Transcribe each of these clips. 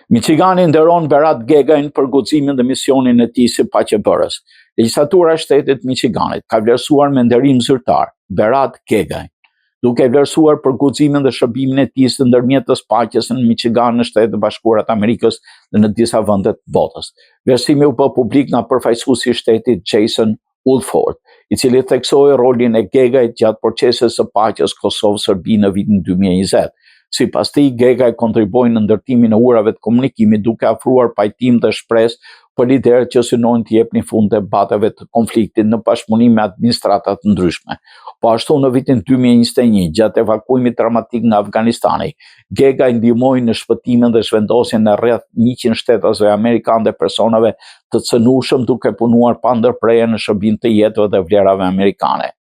Michigani nderon Berat Gegajn për guximin dhe misionin e tij si paqebërës. Legjislatura e shtetit Michiganit ka vlerësuar me nderim zyrtar Berat Gegajn, duke vlerësuar për guximin dhe shërbimin e tij së ndërmjetës paqes në Michigan, në Shtetet e Bashkuara të Amerikës dhe në disa vende të botës. Vlerësimi u bë publik nga përfaqësuesi i shtetit Jason Woodford, i cili theksoi rolin e Gegajt gjatë procesit së paqes Kosovë-Serbi në vitin 2020. Sipas tij, Gegaj kontribuoi në ndërtimin e urave të komunikimit duke ofruar pajtim dhe shpresë për liderët që synojnë të jepnin fund debateve të konfliktit në bashkëpunim me administrata të ndryshme. Po ashtu në vitin 2021, gjatë evakuimit dramatik nga Afganistani, Gegaj ndihmoi në shpëtimin dhe zhvendosjen e rreth 100 shtetësve amerikanë dhe personave të cënueshëm duke punuar pa ndërprerje në shërbim të jetëve dhe vlerave amerikane.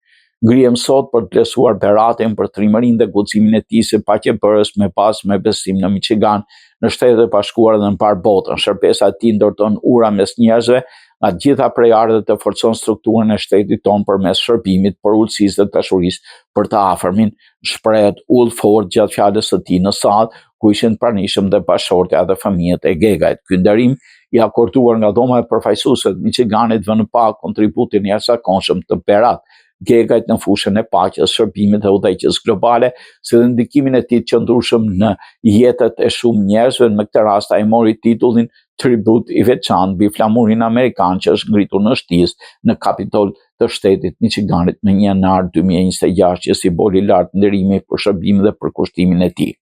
Ngrihem sot për të vlerësuar Beratin për trimërinë dhe guximin e tij si paqebërës me bazë me besim në Michigan, në Shtetet e Bashkuara dhe në mbar botën. Shërbesa e tij ndërton ura mes njerëzve nga gjitha prejardhët e forcon strukturën e shtetit tonë përmes shërbimit, porulësisë dhe dashurisë për të afërmin, shprehet Woodford gjatë fjalës së tij në sallë, ku ishin pranishëm dhe bashkëshortja dhe fëmijët e Gegajt. Ky nderim i akorduar nga Dhoma e Përfaqësuesve të Michiganit vën pa kontributin e jashtëzakonshëm të Berat Gegajt në fushën e paqes, shërbimit dhe udhëheqjes globale, si dhe ndikimin e tij të qëndrueshëm në jetët e shumë njerëzve. Në këtë rast ai mori titullin tribut i veçantë mbi flamurin amerikan që është ngritur në shtizë në Kapitol të shtetit Michiganit në 1 janar 2026, që simbol i lartë nderimi për shërbimin dhe për kushtimin e tij.